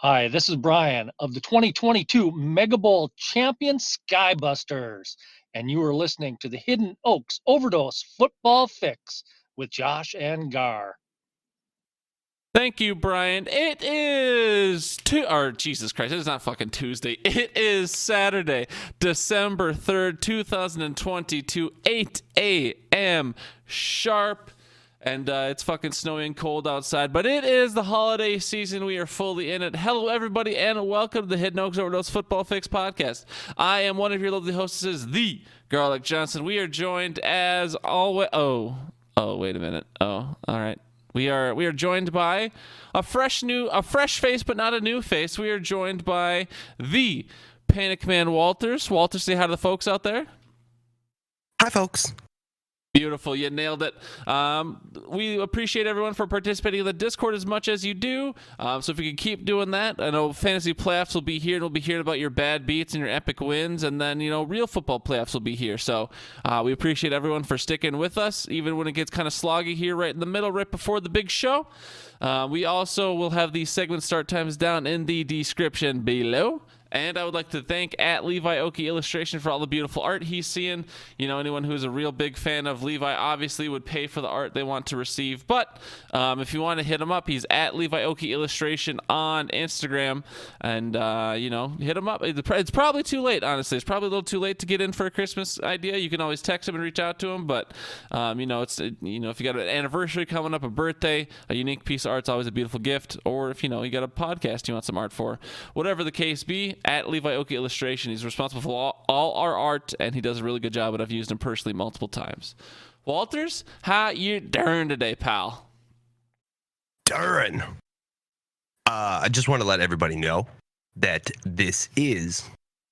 Hi, this is Brian of the 2022 Mega Bowl champion Skybusters, and you are listening to the Hidden Oaks Overdose Football Fix with Josh and Gar. Thank you, Brian. It is Jesus Christ, it is not fucking Tuesday. It is Saturday, December 3rd, 2022, 8 a.m. sharp. And it's fucking snowy and cold outside, but it is the holiday season. We are fully in it. Hello, everybody, and welcome to the Hidden Oaks Overdose Football Fix podcast. I am one of your lovely hostesses, the Garlic Johnson. We are joined as always. Oh, wait a minute. Oh, all right. We are joined by a fresh face, but not a new face. We are joined by the Panic Man Walters. Walters, say hi to the folks out there. Hi, folks. Beautiful. You nailed it. We appreciate everyone for participating in the Discord as much as you do. So if you can keep doing that, I know fantasy playoffs will be here, and we'll be hearing about your bad beats and your epic wins, and then, real football playoffs will be here. So we appreciate everyone for sticking with us, even when it gets kind of sloggy here right in the middle, right before the big show. We also will have the segment start times down in the description below. And I would like to thank @Levi Oki Illustration for all the beautiful art he's seeing. Anyone who's a real big fan of Levi obviously would pay for the art they want to receive. But if you want to hit him up, he's @Levi Oki Illustration on Instagram. And, hit him up. It's probably too late, honestly. It's probably a little too late to get in for a Christmas idea. You can always text him and reach out to him. But, if you got an anniversary coming up, a birthday, a unique piece of art's always a beautiful gift. Or if, you got a podcast you want some art for. Whatever the case be, @Levi Oki Illustration. He's responsible for all our art, and he does a really good job, and I've used him personally multiple times. Walters, how you doing today, pal? Darn. I just want to let everybody know that this is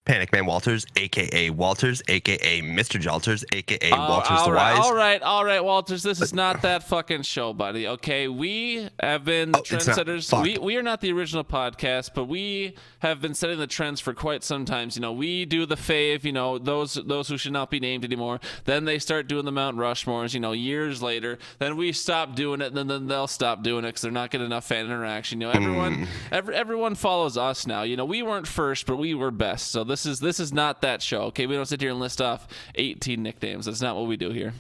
Panic Man Walters, a.k.a. Walters, a.k.a. Mr. Jalters, a.k.a. Walters the Wise. All right, Walters. This is not that fucking show, buddy, okay? We have been the trendsetters. We are not the original podcast, but we have been setting the trends for quite some time. We do the fave, those who should not be named anymore. Then they start doing the Mount Rushmores, years later. Then we stop doing it, and then they'll stop doing it because they're not getting enough fan interaction. Everyone follows us now. We weren't first, but we were best. So this is not that show, okay? We don't sit here and list off 18 nicknames. That's not what we do here.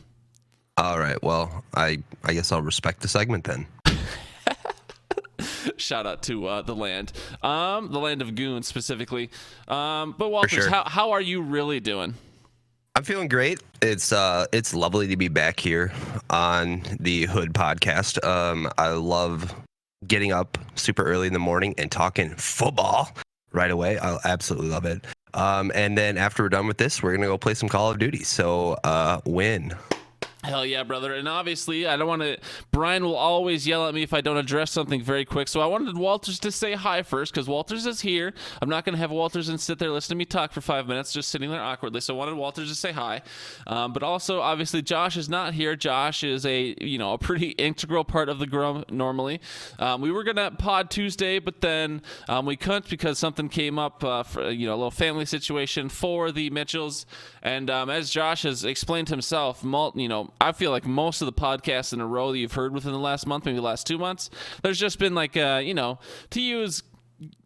All right. Well, I guess I'll respect the segment then. Shout out to the land of goons specifically. But Walters, sure. how are you really doing? I'm feeling great. It's lovely to be back here on the Hood podcast. I love getting up super early in the morning and talking football right away. I absolutely love it. And then after we're done with this, we're going to go play some Call of Duty. So, win. Hell yeah, brother. And obviously, Brian will always yell at me if I don't address something very quick. So I wanted Walters to say hi first, because Walters is here. I'm not going to have Walters and sit there listening to me talk for 5 minutes, just sitting there awkwardly. So I wanted Walters to say hi. But also, obviously, Josh is not here. Josh is a pretty integral part of the Grum normally. We were going to pod Tuesday, but then we couldn't because something came up for a little family situation for the Mitchells. And as Josh has explained himself, I feel like most of the podcasts in a row that you've heard within the last month, maybe the last 2 months, there's just been to use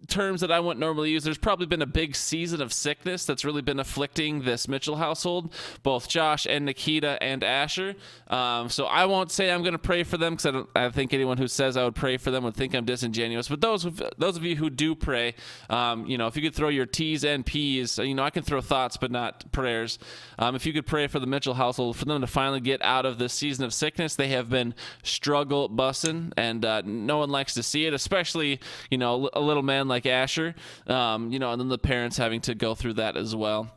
terms that I wouldn't normally use, there's probably been a big season of sickness that's really been afflicting this Mitchell household, both Josh and Nikita and Asher. So I won't say I'm going to pray for them, because I think anyone who says I would pray for them would think I'm disingenuous. But those of you who do pray, if you could throw your T's and P's, I can throw thoughts but not prayers. If you could pray for the Mitchell household, for them to finally get out of this season of sickness. They have been struggle bussing, and no one likes to see it, especially a little man like Asher, and then the parents having to go through that as well.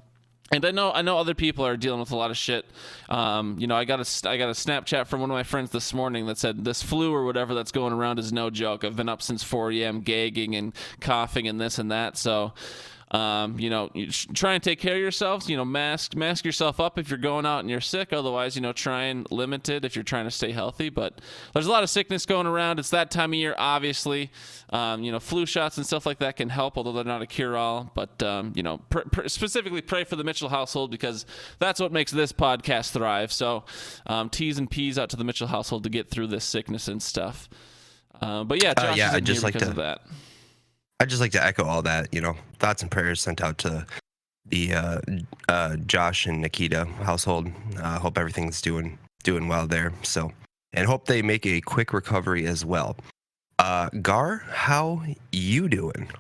And I know other people are dealing with a lot of shit. I got a Snapchat from one of my friends this morning that said this flu or whatever that's going around is no joke. I've been up since 4 a.m. gagging and coughing and this and that. So you try and take care of yourselves, mask yourself up if you're going out and you're sick. Otherwise, try and limit it if you're trying to stay healthy. But there's a lot of sickness going around. It's that time of year, obviously. Flu shots and stuff like that can help, although they're not a cure-all. But, specifically pray for the Mitchell household, because that's what makes this podcast thrive. So T's and P's out to the Mitchell household to get through this sickness and stuff. But yeah, Josh is I'd just here like because to of that. I'd just like to echo all that, thoughts and prayers sent out to the Josh and Nikita household. Hope everything's doing well there. So, and hope they make a quick recovery as well. Gar, how you doing?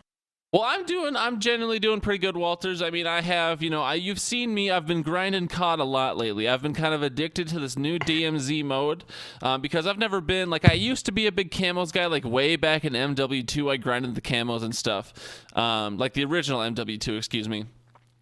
Well, I'm genuinely doing pretty good, Walters. I mean, I have, you've seen me. I've been grinding COD a lot lately. I've been kind of addicted to this new DMZ mode because I've never been, I used to be a big camos guy, way back in MW2. I grinded the camos and stuff, like the original MW2, excuse me.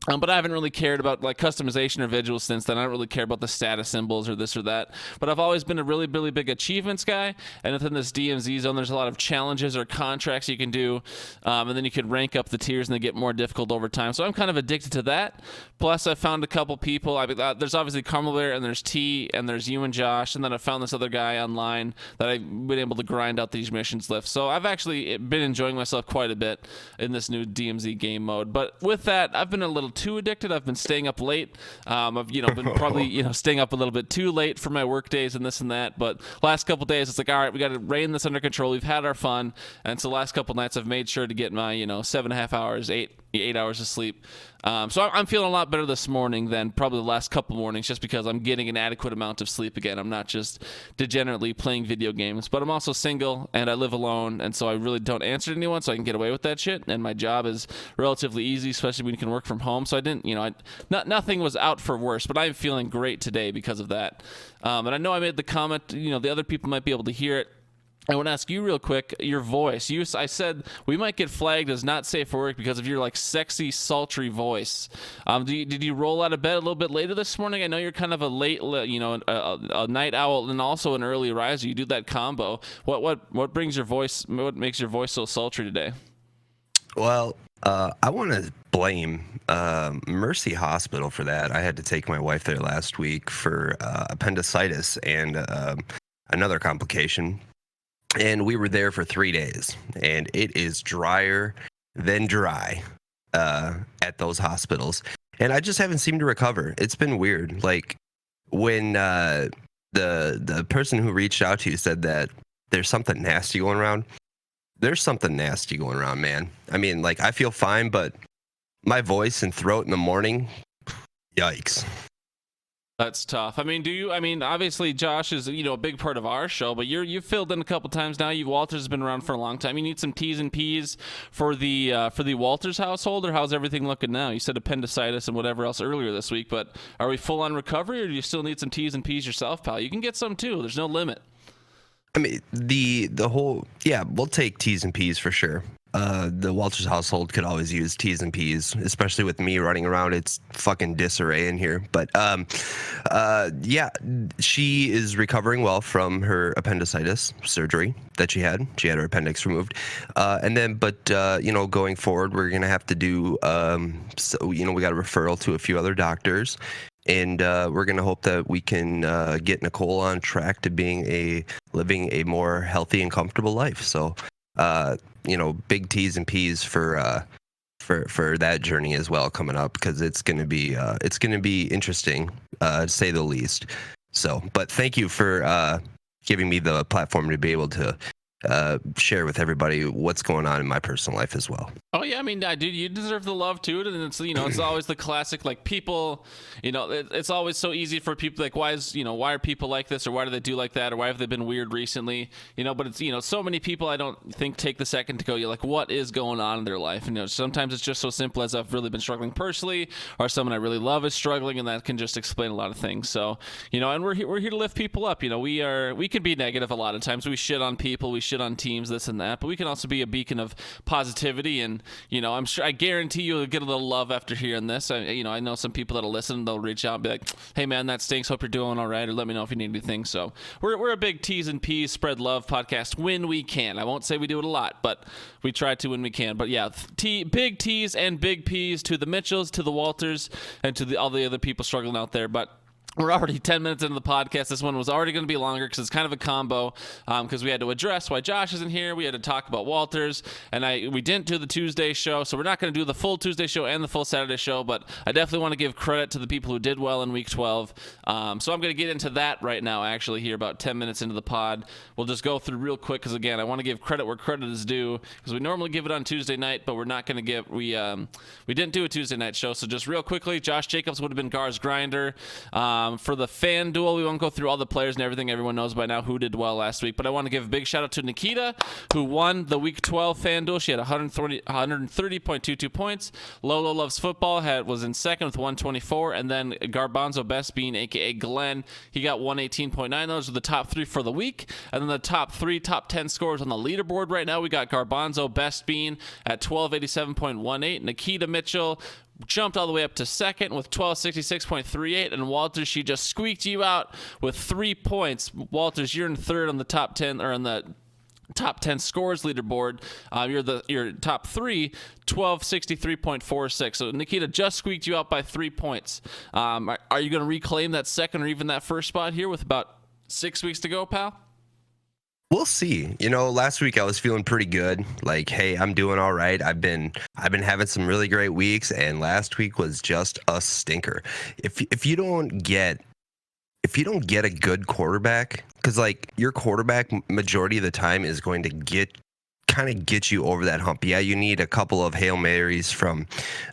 But I haven't really cared about customization or visuals since then. I don't really care about the status symbols or this or that. But I've always been a really, really big achievements guy. And within this DMZ zone, there's a lot of challenges or contracts you can do. And then you can rank up the tiers and they get more difficult over time. So I'm kind of addicted to that. Plus, I found a couple people. There's obviously Carmel Bear and there's T and there's you and Josh. And then I found this other guy online that I've been able to grind out these missions with. So I've actually been enjoying myself quite a bit in this new DMZ game mode. But with that, I've been a little too addicted. I've been staying up late. I've been probably staying up a little bit too late for my work days and this and that. But last couple days, it's all right, we got to rein this under control. We've had our fun, and so last couple nights I've made sure to get my 7.5 hours, 8 hours of sleep. So I'm feeling a lot better this morning than probably the last couple mornings, just because I'm getting an adequate amount of sleep again. I'm not just degenerately playing video games, but I'm also single and I live alone, and so I really don't answer to anyone, so I can get away with that shit. And my job is relatively easy, especially when you can work from home. So I didn't, nothing was out for worse, but I'm feeling great today because of that. And I know I made the comment, the other people might be able to hear it. I want to ask you real quick, your voice. I said we might get flagged as not safe for work because of your sexy, sultry voice. Did you roll out of bed a little bit later this morning? I know you're kind of a late, a night owl and also an early riser. You do that combo. What brings your voice? What makes your voice so sultry today? Well, I want to blame Mercy Hospital for that. I had to take my wife there last week for appendicitis and another complication. And we were there for 3 days, and it is drier than dry at those hospitals. And I just haven't seemed to recover. It's been weird. When the person who reached out to you said that there's something nasty going around, there's something nasty going around, man. I mean, I feel fine, but my voice and throat in the morning, yikes. That's tough. I mean, obviously Josh is, a big part of our show, but you've filled in a couple times now. Walters has been around for a long time. You need some T's and P's for the Walters household, or how's everything looking now? You said appendicitis and whatever else earlier this week, but are we full on recovery, or do you still need some T's and P's yourself, pal? You can get some too. There's no limit. I mean, the whole, we'll take T's and P's for sure. The Walters household could always use T's and P's, especially with me running around. It's fucking disarray in here. But she is recovering well from her appendicitis surgery that she had. She had her appendix removed. Going forward, we're going to have to do, we got a referral to a few other doctors. And we're going to hope that we can get Nicole on track to living a more healthy and comfortable life. So, big T's and P's for that journey as well coming up, because it's going to be interesting, to say the least. So, but thank you for giving me the platform to be able to share with everybody what's going on in my personal life as well. Oh yeah, I mean, dude, you deserve the love too, and it's it's always the classic people, it's always so easy for people why are people like this, or why do they do like that, or why have they been weird recently, but it's so many people I don't think take the second to go, what is going on in their life, and sometimes it's just so simple as I've really been struggling personally, or someone I really love is struggling, and that can just explain a lot of things. So and we're here to lift people up. We can be negative a lot of times. We shit on people, we shit on teams, this and that, but we can also be a beacon of positivity. And I'm sure, I guarantee you'll get a little love after hearing this. I know some people that'll listen, they'll reach out and be like, hey man, that stinks, hope you're doing all right, or let me know if you need anything. So we're a big T's and P's spread love podcast when we can. I won't say we do it a lot, but we try to when we can. But yeah, big T's and big P's to the Mitchells, to the Walters, and to all the other people struggling out there. But We're already 10 minutes into the podcast. This one was already going to be longer because it's kind of a combo because we had to address why Josh isn't here. We had to talk about Walters, and we didn't do the Tuesday show, so we're not going to do the full Tuesday show and the full Saturday show, but I definitely want to give credit to the people who did well in Week 12. So I'm going to get into that right now, actually, here about 10 minutes into the pod. We'll just go through real quick because, again, I want to give credit where credit is due because we normally give it on Tuesday night, but we're not going to give – we didn't do a Tuesday night show, so just real quickly, Josh Jacobs would have been Gar's grinder. For the FanDuel, we won't go through all the players and everything. Everyone knows by now who did well last week. But I want to give a big shout out to Nikita, who won the Week 12 FanDuel. She had 130.22 points. Lolo Loves Football was in second with 124. And then Garbanzo Best Bean, a.k.a. Glenn, he got 118.9. Those are the top three for the week. And then the top 10 scores on the leaderboard right now. We got Garbanzo Best Bean at 1287.18. Nikita Mitchell jumped all the way up to second with 1266.38, and Walters, she just squeaked you out with 3 points. Walters, you're in third on the top 10 or on the top 10 scores leaderboard. You're top three, 1263.46. So Nikita just squeaked you out by 3 points. Are you going to reclaim that second or even that first spot here with about 6 weeks to go, pal? We'll see. Last week I was feeling pretty good. Like, hey, I'm doing all right. I've been having some really great weeks, and last week was just a stinker. If you don't get a good quarterback, because like your quarterback majority of the time is going to get you over that hump. Yeah, you need a couple of Hail Marys from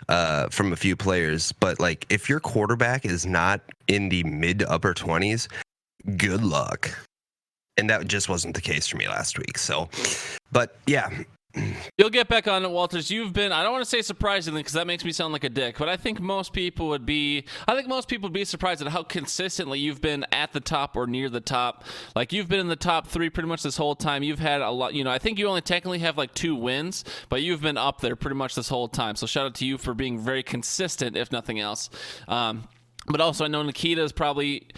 a few players, but like if your quarterback is not in the mid to upper 20s, good luck. And that just wasn't the case for me last week. So, but yeah. You'll get back on it, Walters. You've been, I don't want to say surprisingly because that makes me sound like a dick, but I think most people would be surprised at how consistently you've been at the top or near the top. Like you've been in the top three pretty much this whole time. You've had a lot, I think you only technically have like 2 wins, but you've been up there pretty much this whole time. So shout out to you for being very consistent, if nothing else. But also I know Nikita is probably...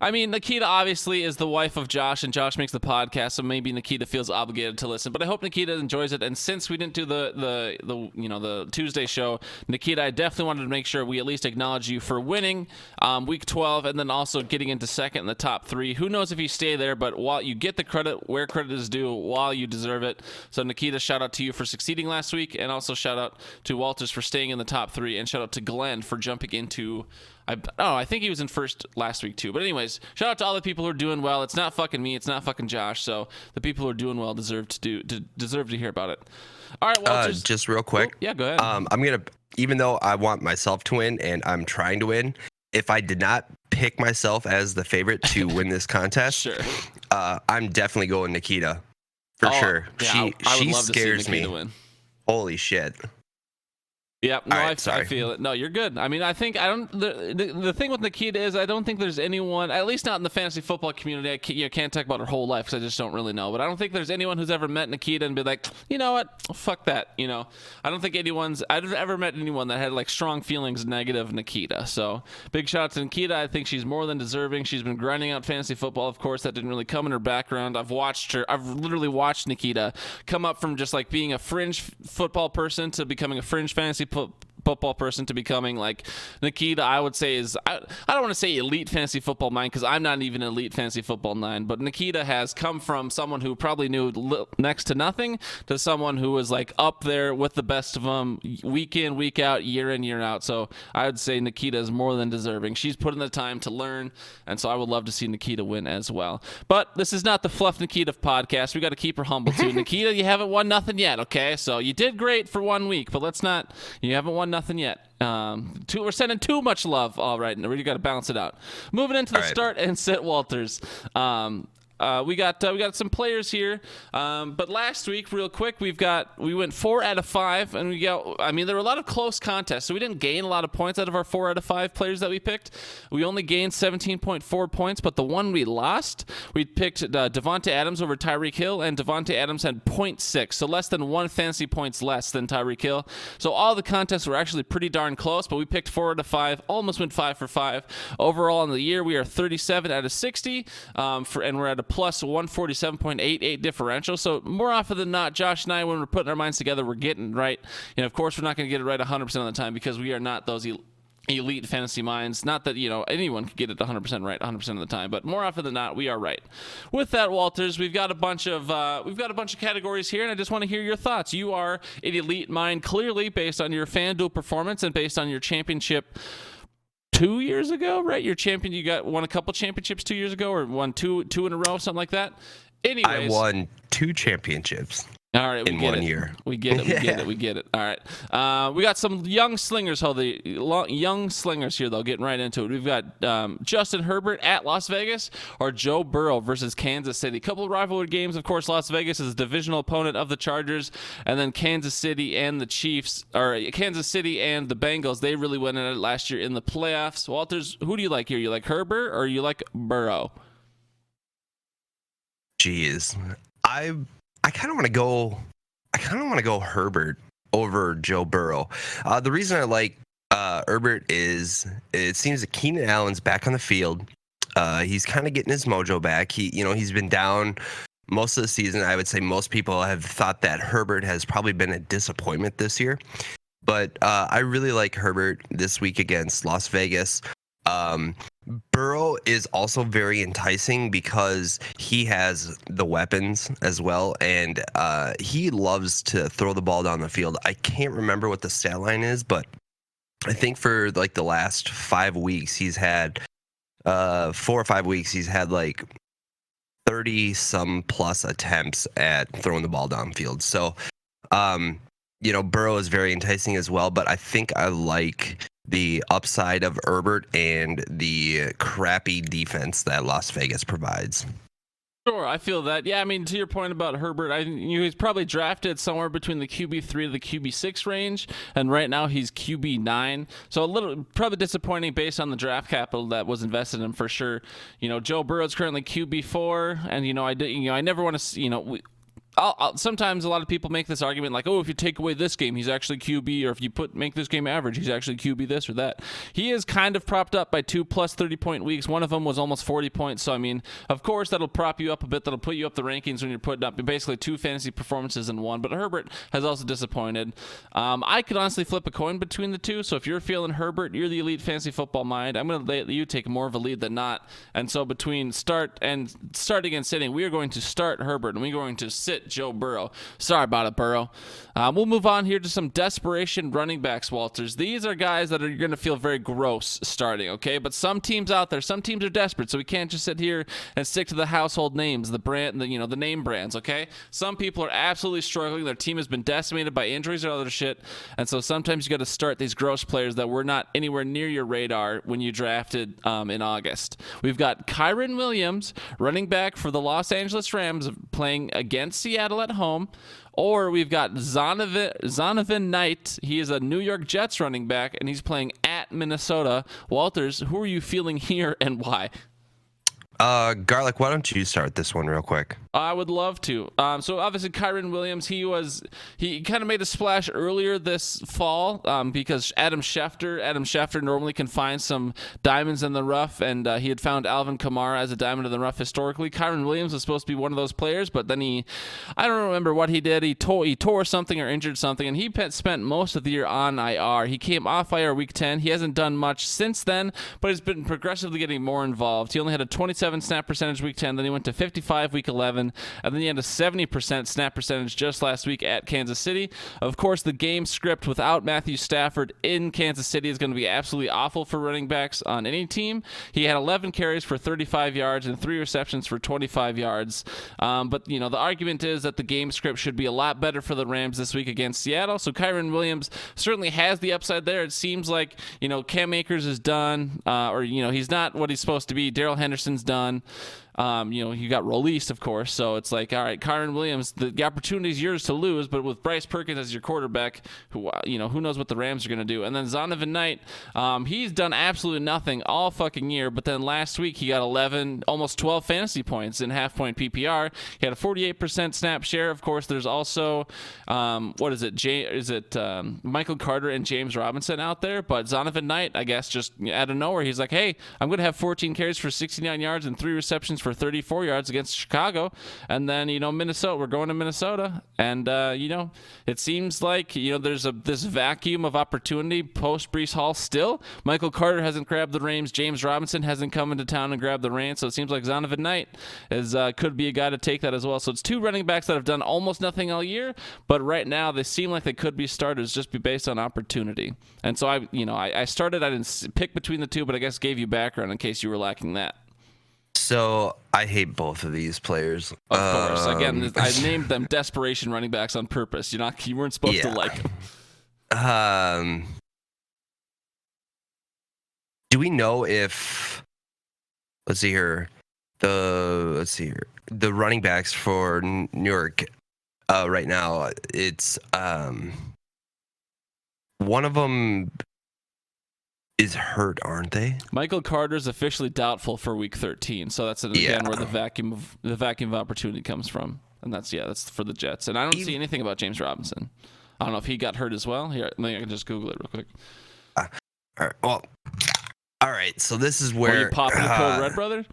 Nikita obviously is the wife of Josh, and Josh makes the podcast, so maybe Nikita feels obligated to listen. But I hope Nikita enjoys it. And since we didn't do the Tuesday show, Nikita, I definitely wanted to make sure we at least acknowledge you for winning Week 12, and then also getting into second in the top 3. Who knows if you stay there? But while you get the credit where credit is due, while you deserve it. So Nikita, shout out to you for succeeding last week, and also shout out to Walters for staying in the top 3, and shout out to Glenn for jumping into. I think he was in first last week too. But anyways, shout out to all the people who are doing well. It's not fucking me. It's not fucking Josh. So the people who are doing well deserve to hear about it. All right, Walters. Just real quick. Yeah, go ahead. I'm gonna, even though I want myself to win and I'm trying to win, if I did not pick myself as the favorite to win this contest, sure. I'm definitely going Nikita for sure. Yeah, she love scares to see Nikita me. Win. Holy shit. Yeah, no, right, I feel it. No, you're good. I think the thing with Nikita is I don't think there's anyone, at least not in the fantasy football community. I can't talk about her whole life because I just don't really know. But I don't think there's anyone who's ever met Nikita and be like, you know what, fuck that. I don't think I've ever met anyone that had like strong feelings negative Nikita. So big shout out to Nikita. I think she's more than deserving. She's been grinding out fantasy football. Of course, that didn't really come in her background. I've literally watched Nikita come up from just like being a fringe football person to becoming a fringe fantasy football person to becoming like Nikita. I would say is I don't want to say elite fantasy football mind because I'm not even elite fantasy football 9, but Nikita has come from someone who probably knew next to nothing to someone who was like up there with the best of them week in, week out, year in, year out. So I would say Nikita is more than deserving. She's put in the time to learn, and so I would love to see Nikita win as well. But this is not the Fluff Nikita podcast. We got to keep her humble too. Nikita, you haven't won nothing yet, okay? So you did great for 1 week, but you haven't won nothing yet. We're sending too much love. All right, we got to balance it out. Moving into the start and sit Walters. We got some players here, but last week, real quick, we went 4 out of 5, and there were a lot of close contests, so we didn't gain a lot of points out of our 4 out of 5 players that we picked. We only gained 17.4 points, but the one we lost, we picked Devontae Adams over Tyreek Hill, and Devontae Adams had 0.6, so less than 1 fantasy points less than Tyreek Hill. So all the contests were actually pretty darn close, but we picked 4 out of 5, almost went 5 for 5. Overall in the year, we are 37 out of 60, and we're at a plus 147.88 differential. So more often than not, Josh and I, when we're putting our minds together, we're getting right. And of course, we're not going to get it right 100% of the time because we are not those elite fantasy minds. Not that, anyone could get it 100% right 100% of the time, but more often than not, we are right. With that, Walters, we've got a bunch of categories here, and I just want to hear your thoughts. You are an elite mind, clearly, based on your FanDuel performance and based on your championship 2 years ago, right? Your champion, you won a couple championships 2 years ago, or won two in a row, something like that. Anyways, I won 2 championships. All right, in 1 year. We get it. We get it. All right. We got some young slingers. Young slingers here, though. Getting right into it. We've got Justin Herbert at Las Vegas or Joe Burrow versus Kansas City. Couple of rivalry games. Of course, Las Vegas is a divisional opponent of the Chargers, and then Kansas City and the Chiefs, or Kansas City and the Bengals. They really went at it last year in the playoffs. Walters, who do you like here? You like Herbert or you like Burrow? Jeez, I kind of want to go Herbert over Joe Burrow. The reason I like Herbert is it seems that Keenan Allen's back on the field. He's kind of getting his mojo back. He's been down most of the season. I would say most people have thought that Herbert has probably been a disappointment this year. But I really like Herbert this week against Las Vegas. Burrow is also very enticing because he has the weapons as well, and he loves to throw the ball down the field. I can't remember what the stat line is, but I think for like the last 5 weeks, he's had 4 or 5 weeks, he's had like 30-some plus attempts at throwing the ball downfield. So, Burrow is very enticing as well, but I think I like the upside of Herbert and the crappy defense that Las Vegas provides. Sure, I feel that. Yeah, I mean, to your point about Herbert, he's probably drafted somewhere between the QB3 to the QB6 range, and right now he's QB9. So a little probably disappointing based on the draft capital that was invested in him for sure. Joe Burrow's currently QB4, and I never want to. Sometimes a lot of people make this argument like, oh, if you take away this game, he's actually QB, or if you make this game average, he's actually QB this or that. He is kind of propped up by 2 plus 30-point weeks. One of them was almost 40 points. So, of course, that'll prop you up a bit. That'll put you up the rankings when you're putting up basically 2 fantasy performances in one. But Herbert has also disappointed. I could honestly flip a coin between the two. So if you're feeling Herbert, you're the elite fantasy football mind. I'm going to let you take more of a lead than not. And so between starting and sitting, we are going to start Herbert, and we're going to sit Joe Burrow. Sorry about it, Burrow. We'll move on here to some desperation running backs, Walters. These are guys that are going to feel very gross starting, okay? But some teams out there, some teams are desperate, so we can't just sit here and stick to the household names, the name brands, okay? Some people are absolutely struggling. Their team has been decimated by injuries or other shit, and so sometimes you got to start these gross players that were not anywhere near your radar when you drafted in August. We've got Kyren Williams, running back for the Los Angeles Rams, playing against Seattle at home. Or we've got Zonovan Knight. He is a New York Jets running back, and he's playing at Minnesota. Walters, who are you feeling here and why? Garlic, why don't you start this one real quick? I would love to. So obviously Kyren Williams, he kind of made a splash earlier this fall because Adam Schefter normally can find some diamonds in the rough, and he had found Alvin Kamara as a diamond in the rough historically. Kyren Williams was supposed to be one of those players, but then I don't remember what he did. He tore something or injured something, and he spent most of the year on IR. He came off IR week 10. He hasn't done much since then, but he's been progressively getting more involved. He only had a 27 snap percentage week 10, then he went to 55 week 11, and then he had a 70% snap percentage just last week at Kansas City. Of course, the game script without Matthew Stafford in Kansas City is going to be absolutely awful for running backs on any team. He had 11 carries for 35 yards and 3 receptions for 25 yards. But, the argument is that the game script should be a lot better for the Rams this week against Seattle. So Kyren Williams certainly has the upside there. It seems like, Cam Akers is done, or he's not what he's supposed to be. Darrell Henderson's done. You got released, of course, so it's like, all right, Kyren Williams, the opportunity is yours to lose, but with Bryce Perkins as your quarterback, who knows what the Rams are going to do. And then Zonovan Knight, he's done absolutely nothing all fucking year, but then last week he got 11, almost 12 fantasy points in half-point PPR. He had a 48% snap share. Of course, there's also, Michael Carter and James Robinson out there, but Zonovan Knight, I guess, just out of nowhere, he's like, hey, I'm going to have 14 carries for 69 yards and 3 receptions for 34 yards against Chicago. And then, Minnesota, we're going to Minnesota. And, it seems like, there's this vacuum of opportunity post Breece Hall still. Michael Carter hasn't grabbed the reins. James Robinson hasn't come into town and grabbed the reins. So it seems like Zonovan Knight could be a guy to take that as well. So it's two running backs that have done almost nothing all year, but right now they seem like they could be starters just based on opportunity. And so I didn't pick between the two, but I guess gave you background in case you were lacking that. So I hate both of these players. Of course. Again, I named them desperation running backs on purpose. You weren't supposed to like them. Do we know if the running backs for New York right now, it's one of them is hurt, aren't they? Michael Carter's officially doubtful for week 13, so that's again where the vacuum of opportunity comes from, and that's for the Jets. And I don't see anything about James Robinson. I don't know if he got hurt as well. Here, I can just Google it real quick. All right. Well, all right. So this is where you popping the cold red, brother.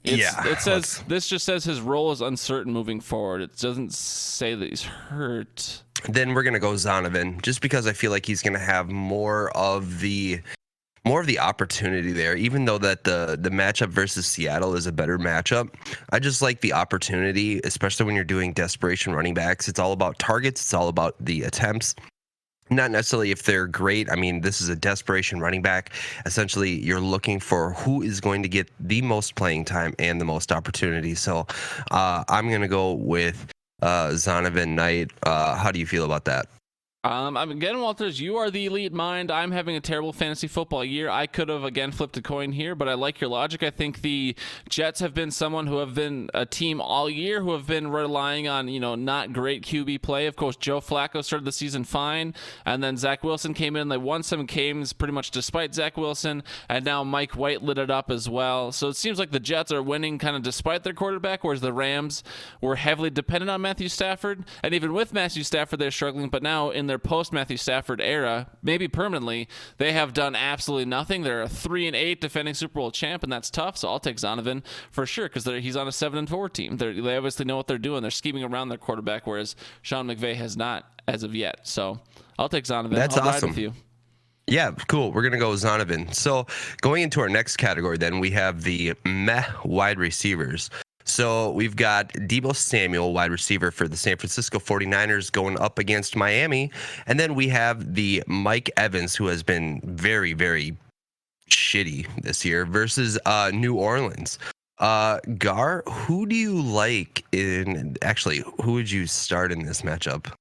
It says this just says his role is uncertain moving forward. It doesn't say that he's hurt. Then we're gonna go Zonovan, just because I feel like he's gonna have more of the opportunity there, even though that the matchup versus Seattle is a better matchup. I just like the opportunity, especially when you're doing desperation running backs. It's all about targets. It's all about the attempts. Not necessarily if they're great. I mean, this is a desperation running back. Essentially, you're looking for who is going to get the most playing time and the most opportunity. So I'm going to go with Zonovan Knight. How do you feel about that? Again, Walters, you are the elite mind. I'm having a terrible fantasy football year. I could have, again, flipped a coin here, but I like your logic. I think the Jets have been someone who have been a team all year who have been relying on, not great QB play. Of course, Joe Flacco started the season fine, and then Zach Wilson came in. They won some games pretty much despite Zach Wilson, and now Mike White lit it up as well. So it seems like the Jets are winning kind of despite their quarterback, whereas the Rams were heavily dependent on Matthew Stafford, and even with Matthew Stafford, they're struggling, but now in their post-Matthew Stafford era, maybe permanently, they have done absolutely nothing. They're a 3-8 defending Super Bowl champ, and that's tough, so I'll take Zonovan for sure because he's on a 7-4 team. They obviously know what they're doing. They're scheming around their quarterback, whereas Sean McVay has not as of yet. So I'll take Zonovan. That's I'll awesome. Ride with you. Yeah, cool. We're going to go with Zonovan. So going into our next category, then we have the meh wide receivers. So we've got Deebo Samuel, wide receiver for the San Francisco 49ers, going up against Miami. And then we have the Mike Evans, who has been very, very shitty this year, versus New Orleans. Gar, who do you like who would you start in this matchup?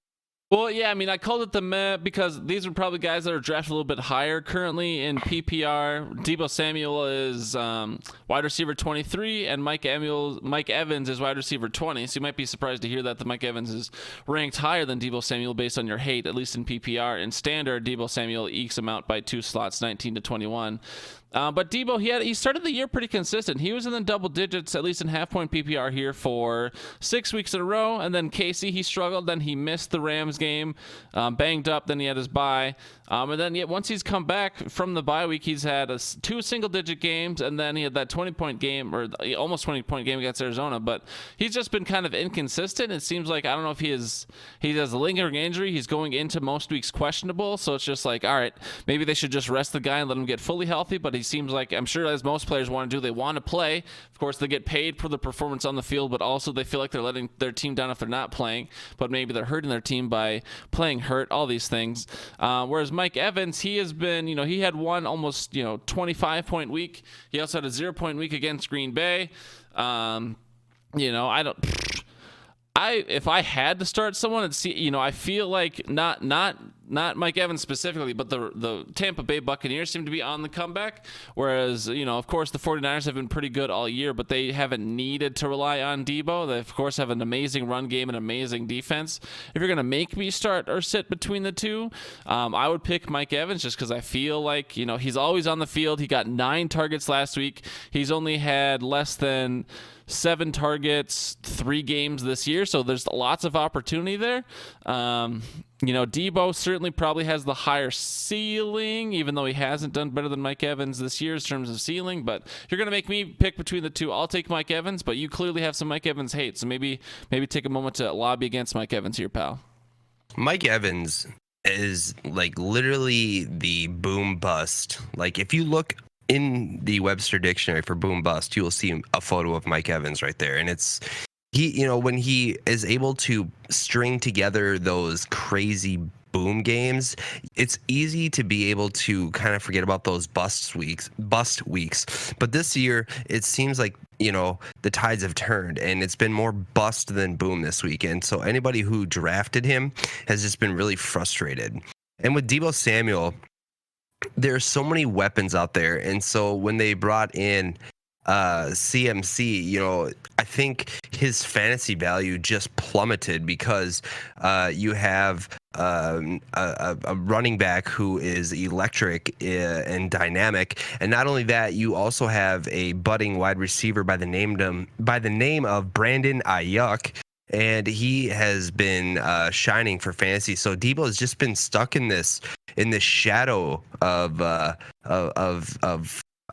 Well, yeah, I mean, I called it the meh because these are probably guys that are drafted a little bit higher currently in PPR. Deebo Samuel is wide receiver 23, and Mike Evans is wide receiver 20. So you might be surprised to hear that Mike Evans is ranked higher than Deebo Samuel based on your hate, at least in PPR. In standard, Deebo Samuel ekes him out by 2 slots, 19 to 21. But Deebo, he started the year pretty consistent. He was in the double digits, at least in half-point PPR here for 6 weeks in a row. And then Casey, he struggled. Then he missed the Rams game, banged up. Then he had his bye. And then once he's come back from the bye week, he's had 2 single-digit games. And then he had that 20-point game, or almost 20-point game against Arizona. But he's just been kind of inconsistent. It seems like, I don't know if he has a lingering injury. He's going into most weeks questionable. So it's just like, all right, maybe they should just rest the guy and let him get fully healthy. But he seems like, I'm sure as most players want to do, they want to play. Of course, they get paid for the performance on the field, but also they feel like they're letting their team down if they're not playing, but maybe they're hurting their team by playing hurt, all these things. Whereas Mike Evans, he has been, he had one almost, 25-point week. He also had a 0-point week against Green Bay. If I had to start someone, I feel like not Mike Evans specifically, but the Tampa Bay Buccaneers seem to be on the comeback. Whereas, of course, the 49ers have been pretty good all year, but they haven't needed to rely on Deebo. They, of course, have an amazing run game and amazing defense. If you're going to make me start or sit between the two, I would pick Mike Evans just because I feel like, he's always on the field. He got 9 targets last week. He's only had less than 7 targets, 3 games this year, so there's lots of opportunity there. Debo certainly probably has the higher ceiling, even though he hasn't done better than Mike Evans this year in terms of ceiling. But you're going to make me pick between the two. I'll take Mike Evans, but you clearly have some Mike Evans hate, so maybe take a moment to lobby against Mike Evans here, pal. Mike Evans is like literally the boom bust. Like if you look in the Webster dictionary for boom bust, you will see a photo of Mike Evans right there. And it's when he is able to string together those crazy boom games, it's easy to be able to kind of forget about those bust weeks. But this year, it seems like, the tides have turned and it's been more bust than boom this weekend. So anybody who drafted him has just been really frustrated. And with Deebo Samuel, there's so many weapons out there. And so when they brought in CMC, I think his fantasy value just plummeted because you have a running back who is electric and dynamic, and not only that, you also have a budding wide receiver by the name of Brandon Ayuk. And he has been shining for fantasy. So Debo has just been stuck in this shadow of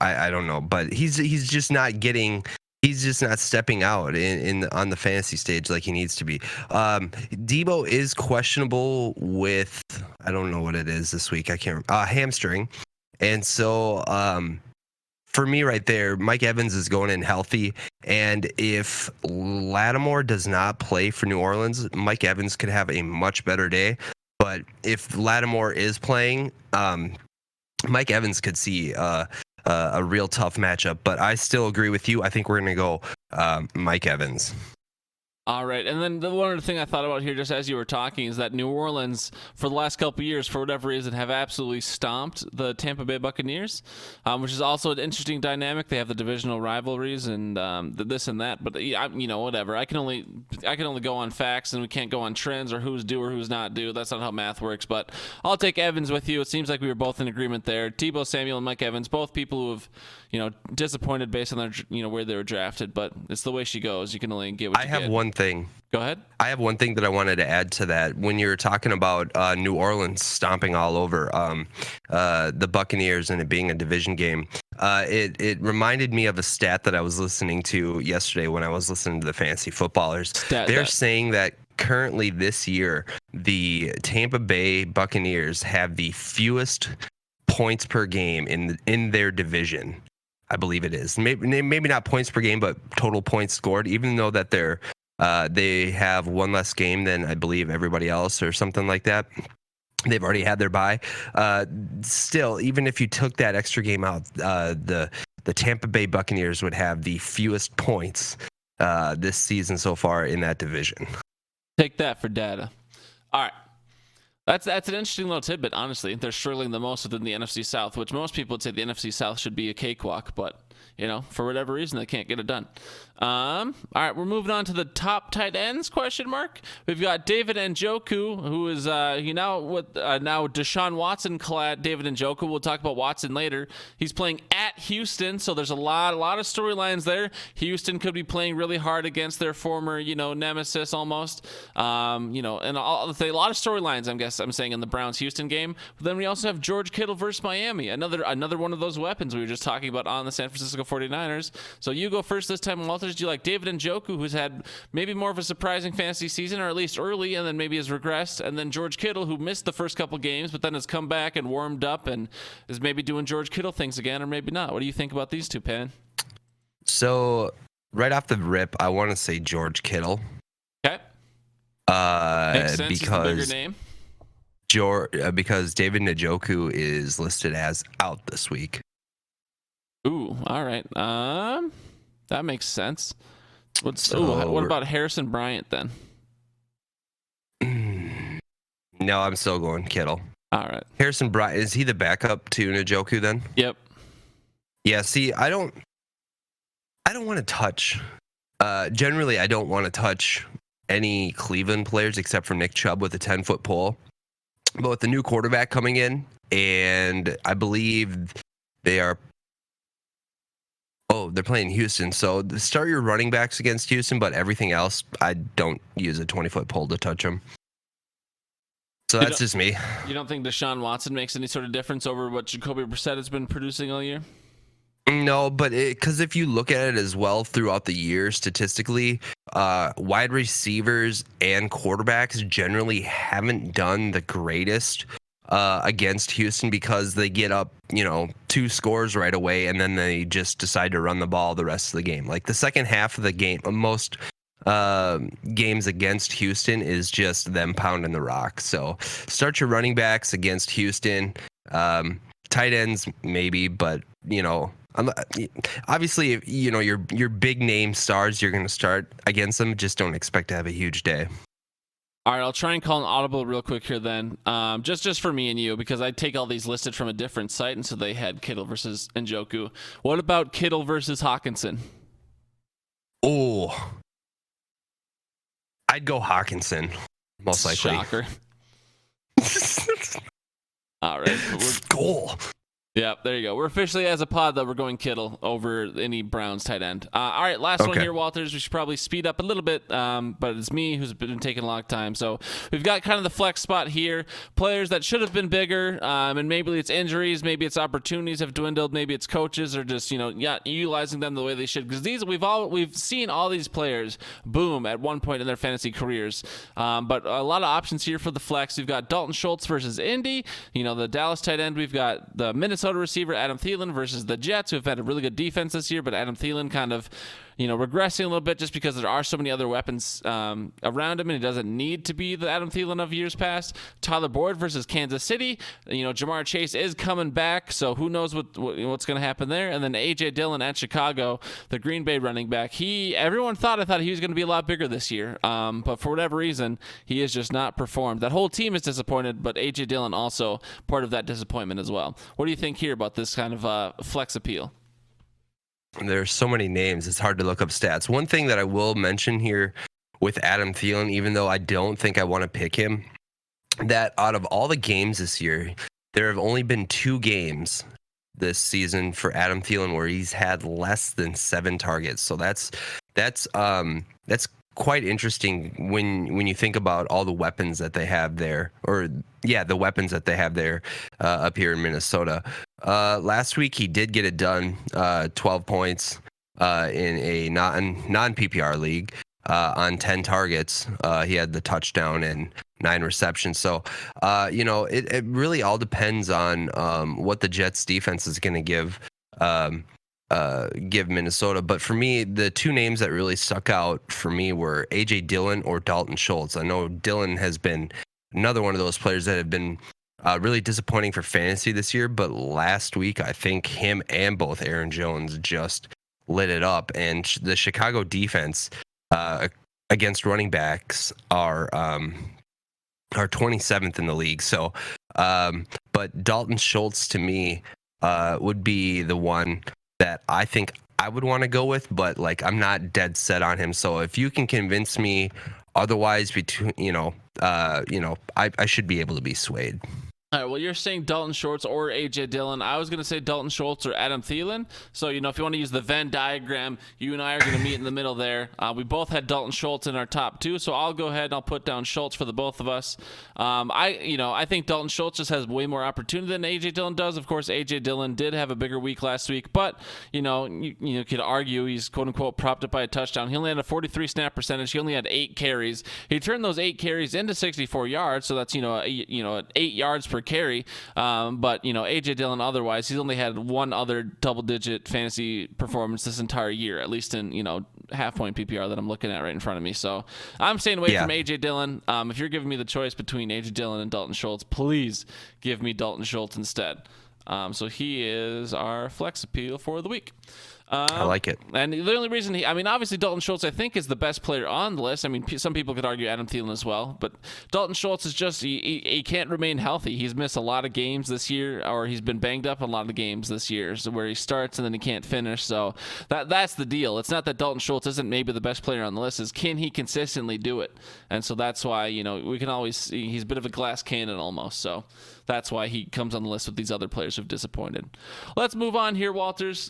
I don't know, but he's just not stepping out on the fantasy stage like he needs to be. Debo is questionable with, I don't know what it is this week. I can't hamstring. And so for me right there, Mike Evans is going in healthy. And if Lattimore does not play for New Orleans, Mike Evans could have a much better day. But if Lattimore is playing, Mike Evans could see a real tough matchup. But I still agree with you. I think we're going to go Mike Evans. All right. And then the one other thing I thought about here just as you were talking is that New Orleans, for the last couple of years, for whatever reason, have absolutely stomped the Tampa Bay Buccaneers, which is also an interesting dynamic. They have the divisional rivalries and this and that. But, whatever. I can only go on facts, and we can't go on trends or who's due or who's not due. That's not how math works. But I'll take Evans with you. It seems like we were both in agreement there. Deebo Samuel and Mike Evans, both people who have, disappointed based on their, where they were drafted. But it's the way she goes. You can only get what you get. I have one thing. Go ahead. I have one thing that I wanted to add to that. When you're talking about New Orleans stomping all over the Buccaneers and it being a division game, it reminded me of a stat that I was listening to yesterday when I was listening to the Fantasy Footballers. They're saying that currently this year, the Tampa Bay Buccaneers have the fewest points per game in their division. I believe it is. Maybe not points per game, but total points scored, even though that they have one less game than I believe everybody else or something like that. They've already had their bye. Still, even if you took that extra game out, the Tampa Bay Buccaneers would have the fewest points this season so far in that division. Take that for data. All right. That's an interesting little tidbit, honestly. They're struggling the most within the NFC South, which most people would say the NFC South should be a cakewalk, but, for whatever reason, they can't get it done. All right, we're moving on to the top tight ends, ? We've got David Njoku, who is now Deshaun Watson clad David Njoku. We'll talk about Watson later. He's playing at Houston, so there's a lot of storylines there. Houston could be playing really hard against their former, nemesis almost. And a lot of storylines, I'm saying, in the Browns-Houston game. But then we also have George Kittle versus Miami, another one of those weapons we were just talking about on the San Francisco 49ers. So you go first this time, Walter. Do you like David Njoku, who's had maybe more of a surprising fantasy season, or at least early, and then maybe has regressed, and then George Kittle, who missed the first couple games, but then has come back and warmed up and is maybe doing George Kittle things again, or maybe not? What do you think about these two, Pan? So right off the rip, I want to say George Kittle. Okay. Makes sense. Because he's the bigger name. Because David Njoku is listed as out this week. Ooh, all right. That makes sense. What about Harrison Bryant then? No, I'm still going Kittle. All right. Harrison Bryant, is he the backup to Njoku then? Yep. Yeah, see, I don't want to touch. Generally, I don't want to touch any Cleveland players except for Nick Chubb with a 10-foot pole. But with the new quarterback coming in, and I believe they are Oh, they're playing Houston. So start your running backs against Houston, but everything else, I don't use a 20-foot pole to touch them. So that's just me. You don't think Deshaun Watson makes any sort of difference over what Jacoby Brissett has been producing all year? No, but because if you look at it as well throughout the year, statistically, wide receivers and quarterbacks generally haven't done the greatest against Houston because they get up, 2 scores right away, and then they just decide to run the ball the rest of the game. Like the second half of the game, most games against Houston is just them pounding the rock. So start your running backs against Houston. Tight ends maybe, but obviously, if, your big name stars, you're going to start against them. Just don't expect to have a huge day. All right, I'll try and call an audible real quick here then. Just for me and you, because I take all these listed from a different site, and so they had Kittle versus Njoku. What about Kittle versus Hawkinson? Oh, I'd go Hawkinson, most likely. Shocker. All right. Goal. Yeah, there you go. We're officially, as a pod, that we're going Kittle over any Browns tight end. All right, last one here, Walters. We should probably speed up a little bit, but it's me who's been taking a long time. So we've got kind of the flex spot here. Players that should have been bigger, and maybe it's injuries, maybe it's opportunities have dwindled, maybe it's coaches or just utilizing them the way they should. Because we've seen all these players boom at one point in their fantasy careers. But a lot of options here for the flex. We've got Dalton Schultz versus Indy. The Dallas tight end. We've got the Minnesota receiver Adam Thielen versus the Jets, who have had a really good defense this year, but Adam Thielen kind of regressing a little bit just because there are so many other weapons around him, and he doesn't need to be the Adam Thielen of years past. Tyler Boyd versus Kansas City. Jamar Chase is coming back, so who knows what's going to happen there. And then A.J. Dillon at Chicago, the Green Bay running back. Everyone thought he was going to be a lot bigger this year, but for whatever reason, he has just not performed. That whole team is disappointed, but A.J. Dillon also part of that disappointment as well. What do you think here about this kind of flex appeal? There's so many names, it's hard to look up stats. One thing that I will mention here with Adam Thielen, even though I don't think I want to pick him, that out of all the games this year, there have only been 2 games this season for Adam Thielen where he's had less than 7 targets. So that's quite interesting when you think about all the weapons that they have there, the weapons that they have there up here in Minnesota. Last week he did get it done, 12 points in a non-PPR league on 10 targets. He had the touchdown and 9 receptions. So, it really all depends on what the Jets defense is going to give Minnesota. But for me, the 2 names that really stuck out for me were A.J. Dillon or Dalton Schultz. I know Dillon has been another one of those players that have been really disappointing for fantasy this year, but last week I think him and both Aaron Jones just lit it up. And the Chicago defense against running backs are 27th in the league. So, but Dalton Schultz to me would be the one that I think I would want to go with, but I'm not dead set on him. So if you can convince me otherwise, I should be able to be swayed. All right, well, you're saying Dalton Schultz or A.J. Dillon. I was going to say Dalton Schultz or Adam Thielen. So, if you want to use the Venn diagram, you and I are going to meet in the middle there. We both had Dalton Schultz in our top 2, so I'll go ahead and I'll put down Schultz for the both of us. I think Dalton Schultz just has way more opportunity than A.J. Dillon does. Of course, A.J. Dillon did have a bigger week last week, but, you could argue he's quote-unquote propped up by a touchdown. He only had a 43 snap percentage. He only had 8 carries. He turned those 8 carries into 64 yards, so that's, 8 yards per carry. But A.J. Dillon otherwise, he's only had one other double-digit fantasy performance this entire year, at least in half-point PPR that I'm looking at right in front of me. So I'm staying away from A.J. Dillon. If you're giving me the choice between A.J. Dillon and Dalton Schultz, please give me Dalton Schultz instead. So he is our flex appeal for the week. I like it. And the only reason obviously Dalton Schultz, I think, is the best player on the list. Some people could argue Adam Thielen as well, but Dalton Schultz is just, he can't remain healthy. He's missed a lot of games this year, or he's been banged up in a lot of games this year, so where he starts and then he can't finish. So that's the deal. It's not that Dalton Schultz isn't maybe the best player on the list, is can he consistently do it? And so that's why, we can always see he's a bit of a glass cannon almost. So that's why he comes on the list with these other players who've disappointed. Let's move on here, Walters.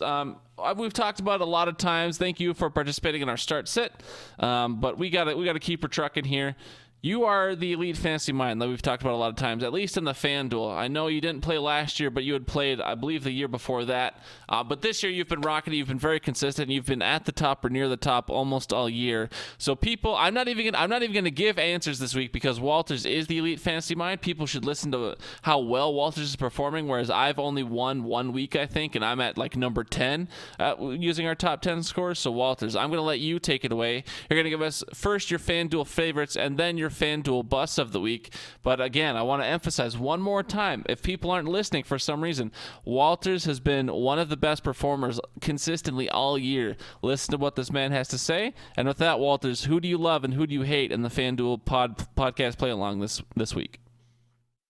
we've talked about it a lot of times. Thank you for participating in our start sit. But we gotta keep her trucking here. You are the elite fantasy mind that we've talked about a lot of times, at least in the FanDuel. I know you didn't play last year, but you had played, I believe, the year before that. But this year you've been rocking it. You've been very consistent. You've been at the top or near the top almost all year. So people, I'm not even going to give answers this week because Walters is the elite fantasy mind. People should listen to how well Walters is performing, whereas I've only won 1 week, I think, and I'm at like number 10 using our top 10 scores. So Walters, I'm going to let you take it away. You're going to give us first your FanDuel favorites and then your FanDuel bust of the week. But again, I want to emphasize one more time, if people aren't listening for some reason, Walters has been one of the best performers consistently all year. Listen to what this man has to say. And with that, Walters, who do you love and who do you hate in the FanDuel podcast play along this week?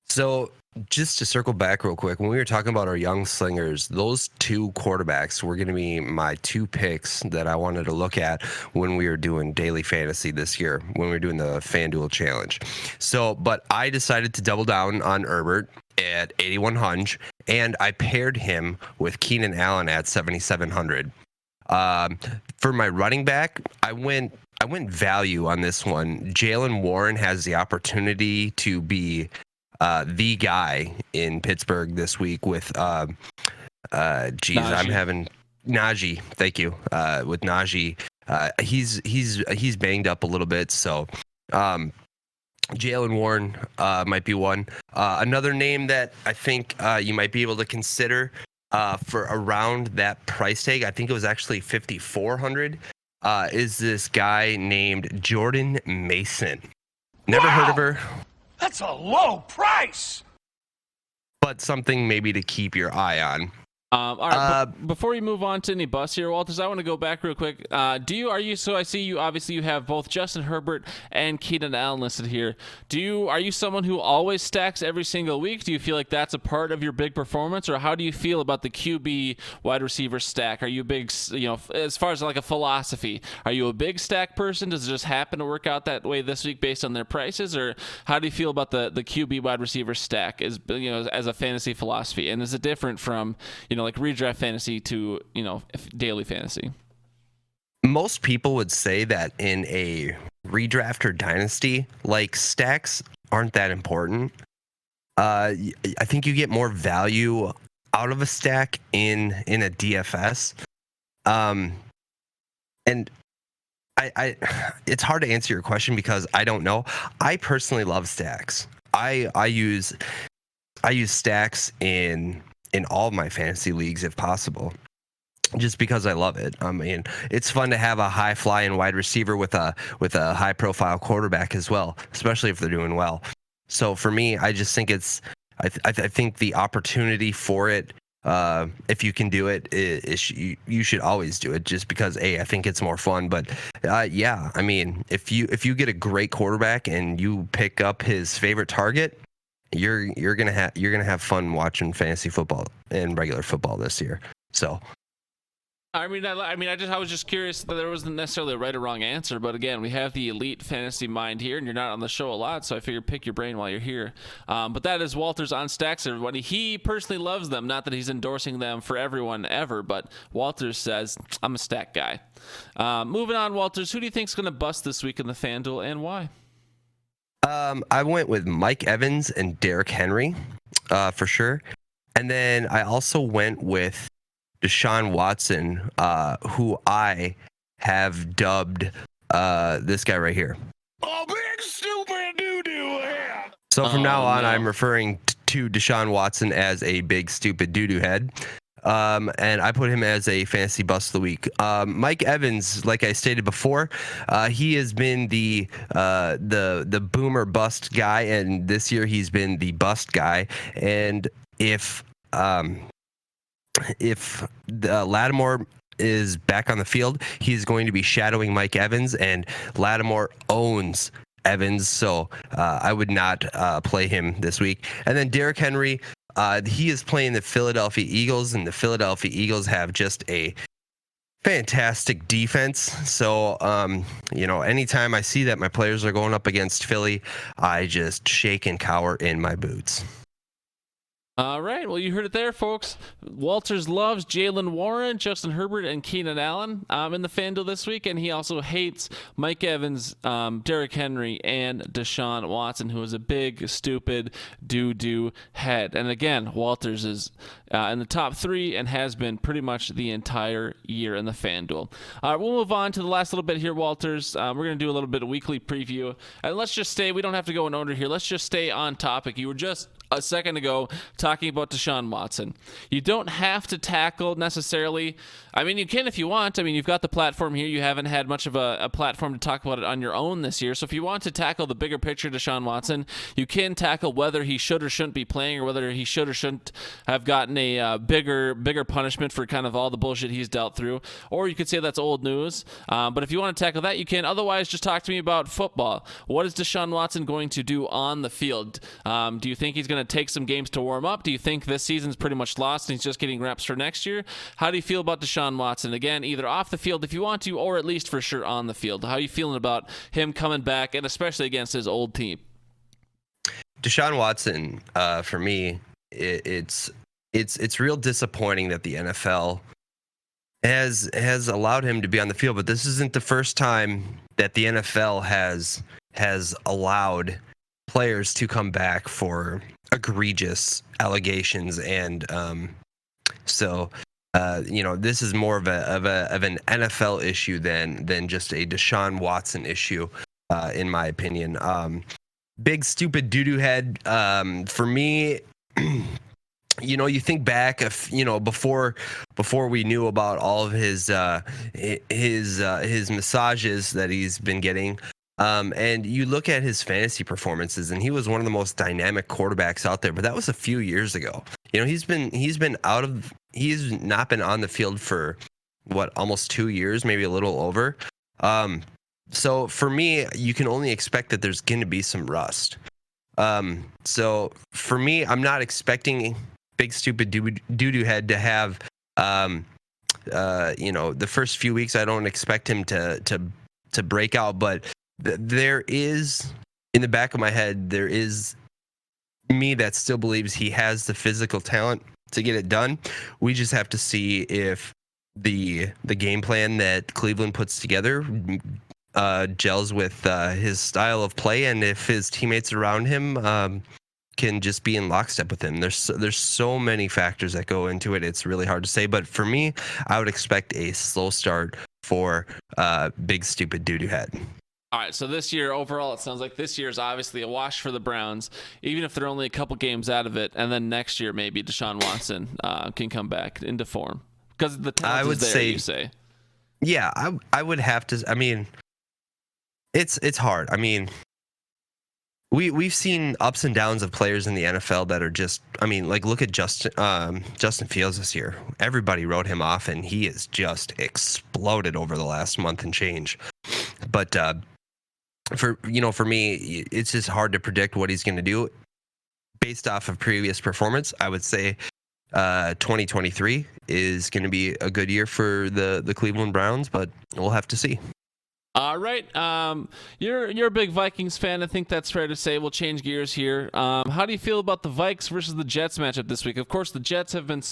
So just to circle back real quick, when we were talking about our young slingers, those 2 quarterbacks were going to be my 2 picks that I wanted to look at when we were doing daily fantasy this year, when we were doing the FanDuel challenge. So, but I decided to double down on Herbert at 8,100, and I paired him with Keenan Allen at 7,700. For my running back, I went value on this one. Jaylen Warren has the opportunity to be the guy in Pittsburgh this week with Najee. I'm having Najee. Thank you. With Najee, he's banged up a little bit, so Jaylen Warren might be one. Another name that I think you might be able to consider for around that price tag, I think it was actually 5,400, is this guy named Jordan Mason. Never heard of her. That's a low price. But something maybe to keep your eye on. All right. Before we move on to any busts here, Walters, I want to go back real quick. So I see you obviously you have both Justin Herbert and Keenan Allen listed here. Are you someone who always stacks every single week? Do you feel like that's a part of your big performance, or how do you feel about the QB wide receiver stack? Are you a big, as far as like a philosophy, are you a big stack person? Does it just happen to work out that way this week based on their prices, or how do you feel about the QB wide receiver stack as a fantasy philosophy? And is it different from like redraft fantasy to daily fantasy? Most people would say that in a redraft or dynasty, like, stacks aren't that important. I think you get more value out of a stack in a DFS. And I it's hard to answer your question because I don't know. I personally love stacks. I use stacks in all of my fantasy leagues if possible, just because I love it. I mean, it's fun to have a high flying wide receiver with a high profile quarterback as well, especially if they're doing well. So for me, I just think I think the opportunity for it, if you can do it, you should always do it, just because I think it's more fun. But yeah, I mean, if you get a great quarterback and you pick up his favorite target, you're gonna have fun watching fantasy football and regular football this year. So I was just curious that there wasn't necessarily a right or wrong answer, but again, we have the elite fantasy mind here, and you're not on the show a lot, so I figured pick your brain while you're here. But that is Walters on stacks, everybody. He personally loves them, not that he's endorsing them for everyone ever, but Walters says, I'm a stack guy. Moving on, Walters, who do you think is going to bust this week in the FanDuel, and why? I went with Mike Evans and Derrick Henry, for sure. And then I also went with Deshaun Watson, who I have dubbed this guy right here. Oh, big stupid doo-doo head. So from now on, I'm referring to Deshaun Watson as a big stupid doo-doo head. And I put him as a fantasy bust of the week. Mike Evans, like I stated before, he has been the boomer bust guy, and this year he's been the bust guy. And if Lattimore is back on the field, he's going to be shadowing Mike Evans, and Lattimore owns Evans, so I would not play him this week. And then Derrick Henry, he is playing the Philadelphia Eagles, and the Philadelphia Eagles have just a fantastic defense. So, anytime I see that my players are going up against Philly, I just shake and cower in my boots. All right. Well, you heard it there, folks. Walters loves Jalen Warren, Justin Herbert, and Keenan Allen in the FanDuel this week, and he also hates Mike Evans, Derrick Henry, and Deshaun Watson, who is a big, stupid, doo-doo head. And again, Walters is in the top 3 and has been pretty much the entire year in the FanDuel. We'll move on to the last little bit here, Walters. We're going to do a little bit of weekly preview. And let's just stay, we don't have to go in order here. Let's just stay on topic. You were just a second ago talking about Deshaun Watson. You don't have to tackle necessarily. I mean, you can if you want. I mean, you've got the platform here. You haven't had much of a platform to talk about it on your own this year. So if you want to tackle the bigger picture Deshaun Watson, you can tackle whether he should or shouldn't be playing, or whether he should or shouldn't have gotten a bigger punishment for kind of all the bullshit he's dealt through. Or you could say that's old news. But if you want to tackle that, you can. Otherwise, just talk to me about football. What is Deshaun Watson going to do on the field? Do you think he's going to take some games to warm up? Do you think this season's pretty much lost and he's just getting reps for next year? How do you feel about Deshaun Watson? Again, either off the field if you want to, or at least for sure on the field. How are you feeling about him coming back, and especially against his old team? Deshaun Watson, for me, it's real disappointing that the NFL has allowed him to be on the field, but this isn't the first time that the NFL has allowed players to come back for egregious allegations, and this is more of an NFL issue than just a Deshaun Watson issue, in my opinion. Big stupid doo-doo head. For me, you think back of, before we knew about all of his massages that he's been getting. And you look at his fantasy performances, and he was one of the most dynamic quarterbacks out there. But that was a few years ago. He's not been on the field for almost 2 years, maybe a little over. So for me, you can only expect that there's going to be some rust. So for me, I'm not expecting big stupid doo-doo head to have, the first few weeks. I don't expect him to break out, but there is, in the back of my head, there is me that still believes he has the physical talent to get it done. We just have to see if the game plan that Cleveland puts together gels with his style of play, and if his teammates around him can just be in lockstep with him. There's so many factors that go into it. It's really hard to say, but for me, I would expect a slow start for big stupid doo-doo head. All right, so this year, overall, it sounds like this year is obviously a wash for the Browns, even if they're only a couple games out of it, and then next year maybe Deshaun Watson can come back into form. Because the talent is there, you say. Yeah, I would have to. I mean, it's hard. I mean, we've seen ups and downs of players in the NFL that are just, look at Justin Fields this year. Everybody wrote him off, and he has just exploded over the last month and change. But for me, it's just hard to predict what he's going to do based off of previous performance. I would say 2023 is going to be a good year for the Cleveland Browns, but we'll have to see. All right. You're a big Vikings fan. I think that's fair to say. We'll change gears here. How do you feel about the Vikes versus the Jets matchup this week? Of course, the Jets have been,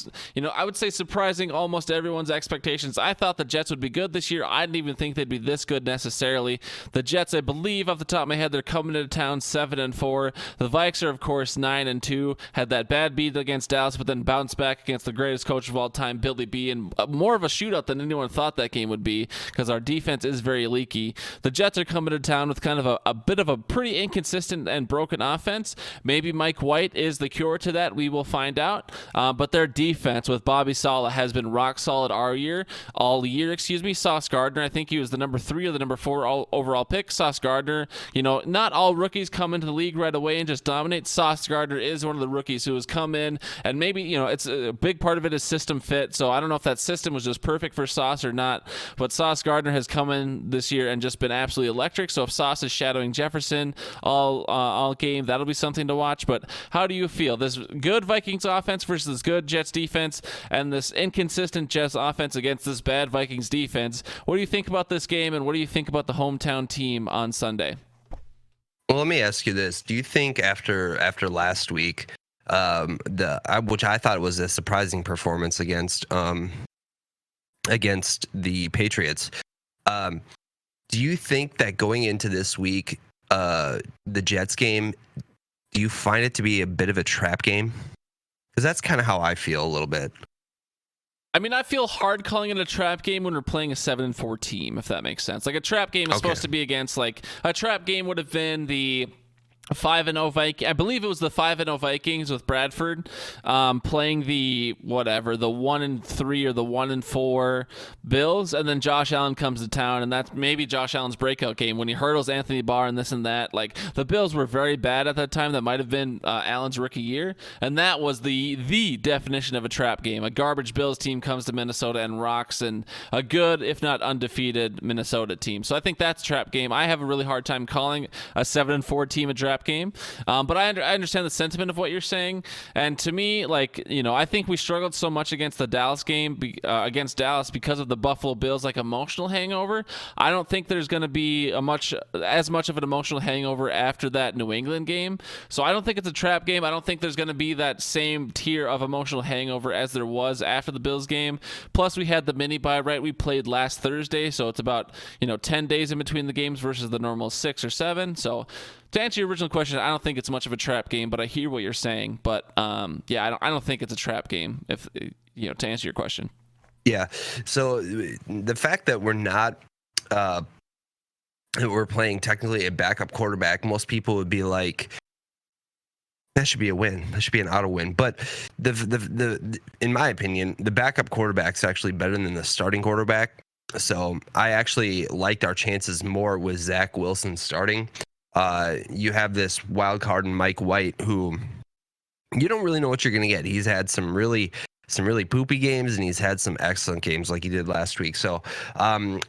I would say surprising almost everyone's expectations. I thought the Jets would be good this year. I didn't even think they'd be this good necessarily. The Jets, I believe, off the top of my head, they're coming into town 7-4. The Vikes are, of course, 9-2. Had that bad beat against Dallas, but then bounced back against the greatest coach of all time, Billy B, and more of a shootout than anyone thought that game would be, because our defense is very leaky. The Jets are coming to town with kind of a bit of a pretty inconsistent and broken offense. Maybe Mike White is the cure to that. We will find out. But their defense with Bobby Saleh has been rock solid all year. Sauce Gardner, I think he was the number 3 or the number 4 overall pick. Sauce Gardner, not all rookies come into the league right away and just dominate. Sauce Gardner is one of the rookies who has come in, and maybe, it's a big part of it is system fit. So I don't know if that system was just perfect for Sauce or not, but Sauce Gardner has come in this year and just been absolutely electric. So if Sauce is shadowing Jefferson all game, that'll be something to watch. But how do you feel? This good Vikings offense versus this good Jets defense, and this inconsistent Jets offense against this bad Vikings defense. What do you think about this game, and what do you think about the hometown team on Sunday? Well, let me ask you this. Do you think after last week, which I thought was a surprising performance against the Patriots. Do you think that going into this week, the Jets game, do you find it to be a bit of a trap game? Because that's kind of how I feel a little bit. I mean, I feel hard calling it a trap game when we're playing a 7-4 team, if that makes sense. Like a trap game is supposed to be against, like a trap game would have been the 5-0 Vikings. I believe it was the 5-0 Vikings with Bradford playing the 1-3 or the 1-4 Bills, and then Josh Allen comes to town, and that's maybe Josh Allen's breakout game when he hurdles Anthony Barr and this and that. Like the Bills were very bad at that time. That might have been Allen's rookie year, and that was the definition of a trap game. A garbage Bills team comes to Minnesota and rocks, and a good, if not undefeated, Minnesota team. So I think that's a trap game. I have a really hard time calling a 7-4 team a trap game, but I understand the sentiment of what you're saying, and to me, like, you know, I think we struggled so much against the Dallas game, against Dallas, because of the Buffalo Bills like emotional hangover. I don't think there's going to be as much of an emotional hangover after that New England game, so I don't think it's a trap game. I don't think there's going to be that same tier of emotional hangover as there was after the Bills game. Plus we had the mini bye, right? We played last Thursday, so it's about 10 days in between the games versus the normal 6 or 7. So to answer your original question, I don't think it's much of a trap game, but I hear what you're saying. But I don't think it's a trap game. If to answer your question. Yeah. So the fact that we're playing technically a backup quarterback, most people would be like, that should be a win. That should be an auto win. But in my opinion, the backup quarterback's actually better than the starting quarterback. So I actually liked our chances more with Zach Wilson starting. You have this wild card in Mike White, who you don't really know what you're going to get. He's had some really poopy games, and he's had some excellent games like he did last week. So I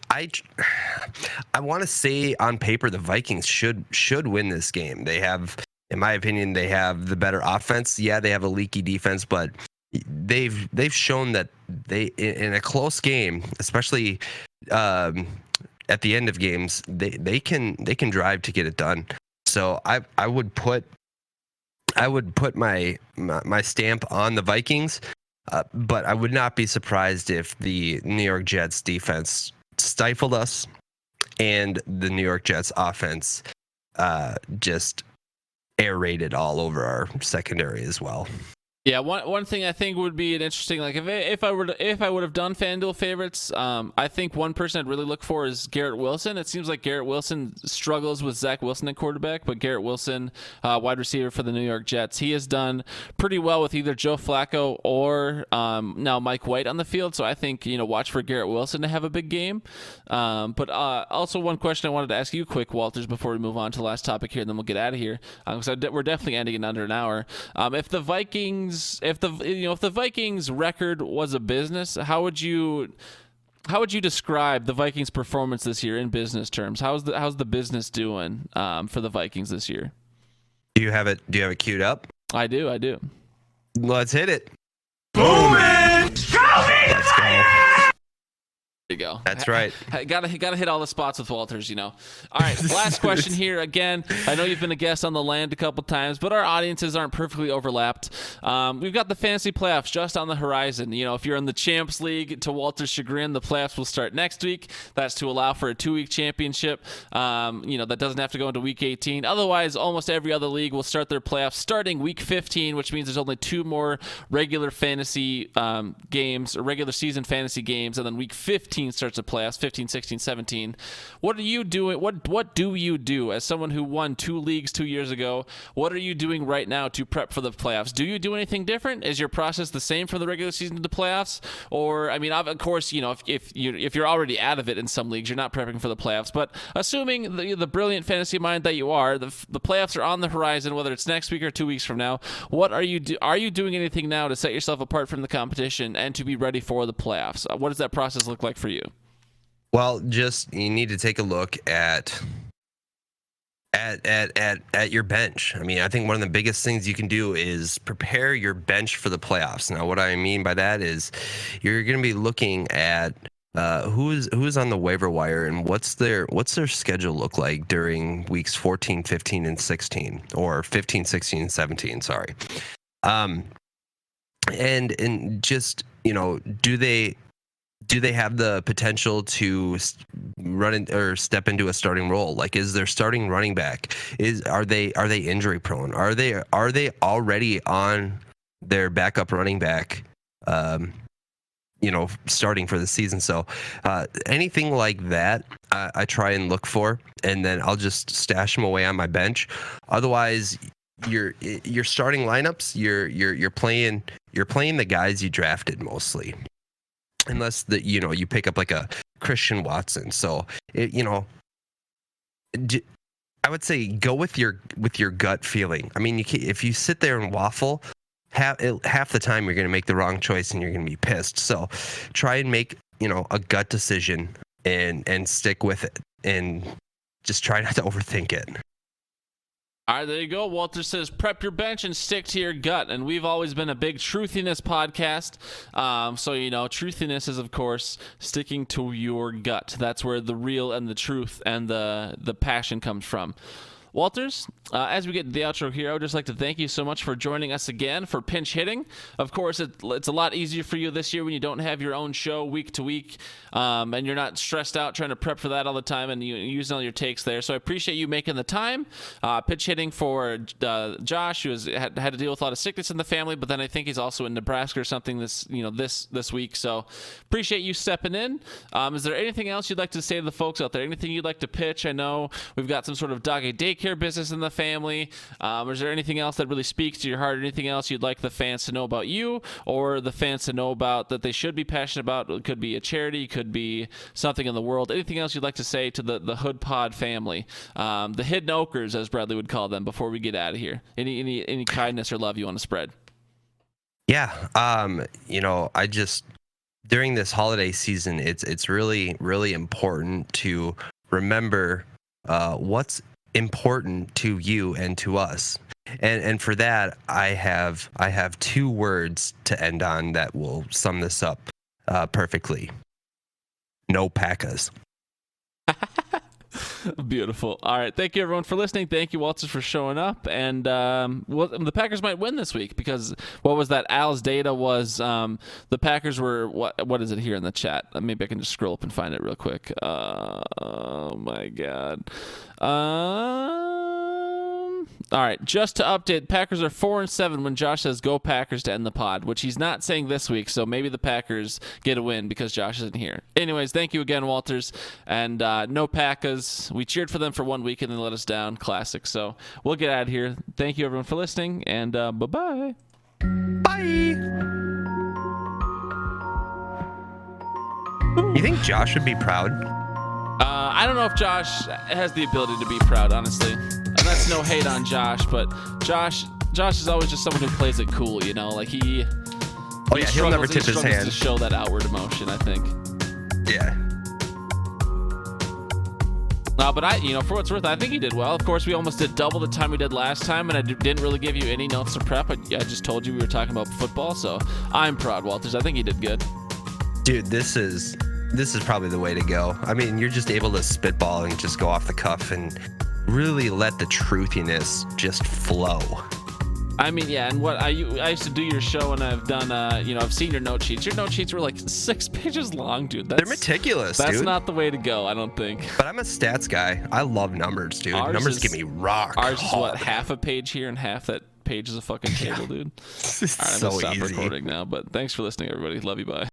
want to say on paper the Vikings should win this game. They have, in my opinion, they have the better offense. Yeah, they have a leaky defense, but they've shown that they, in a close game, especially at the end of games, they can drive to get it done. So I would put my stamp on the Vikings, but I would not be surprised if the New York Jets defense stifled us and the New York Jets offense just air raided all over our secondary as well. Yeah, one thing I think would be an interesting, like if I would have done FanDuel favorites, I think one person I'd really look for is Garrett Wilson. It seems like Garrett Wilson struggles with Zach Wilson at quarterback, but Garrett Wilson, wide receiver for the New York Jets, he has done pretty well with either Joe Flacco or now Mike White on the field. So I think watch for Garrett Wilson to have a big game. But also one question I wanted to ask you quick, Walters, before we move on to the last topic here, and then we'll get out of here. So we're definitely ending in under an hour. If the Vikings record was a business, how would you describe the Vikings performance this year in business terms? How's the business doing for the Vikings this year? Do you have it queued up? I do. Let's hit it. Boom it! Show me the fire! There you go. That's right. Gotta hit all the spots with Walters, All right, last question here. Again, I know you've been a guest on the land a couple times, but our audiences aren't perfectly overlapped. We've got the fantasy playoffs just on the horizon. If you're in the Champs League, to Walter's chagrin, the playoffs will start next week. That's to allow for a 2-week championship. That doesn't have to go into week 18. Otherwise, almost every other league will start their playoffs starting week 15, which means there's only 2 more regular fantasy games, or regular season fantasy games, and then week 15 starts the playoffs, 15, 16, 17. What are you doing? What do you do as someone who won 2 leagues 2 years ago? What are you doing right now to prep for the playoffs? Do you do anything different? Is your process the same from the regular season to the playoffs? Or, of course, if you're already out of it in some leagues, you're not prepping for the playoffs. But assuming the brilliant fantasy mind that you are, the playoffs are on the horizon, whether it's next week or 2 weeks from now. What are you doing anything now to set yourself apart from the competition and to be ready for the playoffs? What does that process look like for you? Well, you need to take a look at your bench. I think one of the biggest things you can do is prepare your bench for the playoffs. Now, what I mean by that is you're going to be looking at who's on the waiver wire and what's their schedule look like during weeks 14, 15, and 16, or 15, 16, and 17. Sorry. And just, do they have the potential to or step into a starting role? Like, is their starting running back, are they injury prone? Are they already on their backup running back, starting for the season? So anything like that, I try and look for, and then I'll just stash them away on my bench. Otherwise, your starting lineups, you're playing the guys you drafted mostly, unless you pick up like a Christian Watson. So I would say go with your gut feeling. I mean, if you sit there and waffle, half the time you're going to make the wrong choice and you're going to be pissed. So try and make a gut decision and stick with it, and just try not to overthink it. All right, there you go. Walter says, prep your bench and stick to your gut. And we've always been a big truthiness podcast. So, truthiness is, of course, sticking to your gut. That's where the real and the truth and the passion comes from. Walters, as we get to the outro here, I would just like to thank you so much for joining us again for Pinch Hitting. Of course, it's a lot easier for you this year when you don't have your own show week to week, and you're not stressed out trying to prep for that all the time and using all your takes there. So I appreciate you making the time. Pinch Hitting for Josh, who had to deal with a lot of sickness in the family, but then I think he's also in Nebraska or something this week. So appreciate you stepping in. Is there anything else you'd like to say to the folks out there? Anything you'd like to pitch? I know we've got some sort of doggy daycare business in the family. Is there anything else that really speaks to your heart? Anything else you'd like the fans to know about you, or the fans to know about that they should be passionate about? It could be a charity, could be something in the world. Anything else you'd like to say to the Hood Pod family, the Hidden Oakers, as Bradley would call them, before we get out of here? Any kindness or love you want to spread? Yeah, I just, during this holiday season, it's really, really important to remember what's important to you and to us, and for that I have 2 words to end on that will sum this up perfectly. No Packers. Beautiful. All right, thank you everyone for listening. Thank you, Walters, for showing up. And the Packers might win this week, because what was that? Al's data was the Packers were what is it here in the chat? Maybe I can just scroll up and find it real quick. Oh my god. All right, just to update, Packers are 4-7 when Josh says go Packers to end the pod, which he's not saying this week, so maybe the Packers get a win because Josh isn't here. Anyways, thank you again, Walters, and no Packers. We cheered for them for 1 week and then let us down. Classic. So we'll get out of here. Thank you, everyone, for listening, and bye-bye. Bye. You think Josh would be proud? I don't know if Josh has the ability to be proud, honestly. And that's no hate on Josh, but Josh is always just someone who plays it cool, like he. Oh yeah, he'll never tip his hand to show that outward emotion, I think. Yeah. But for what's worth, I think he did well. Of course, we almost did double the time we did last time, and I didn't really give you any notes to prep. I just told you we were talking about football, so I'm proud, Walters. I think he did good. Dude, this is probably the way to go. I mean, you're just able to spitball and just go off the cuff and really let the truthiness just flow. I mean, yeah, and I used to do your show, and I've done, I've seen your note sheets. Your note sheets were like 6 pages long, dude. They're meticulous, That's dude. not the way to go, I don't think. But I'm a stats guy. I love numbers, dude. Numbers give me rock. Ours hard. is what, half a page here and half that page is a fucking table, dude. It's All right, I'm so gonna stop easy. recording now, but thanks for listening, everybody. Love you, bye.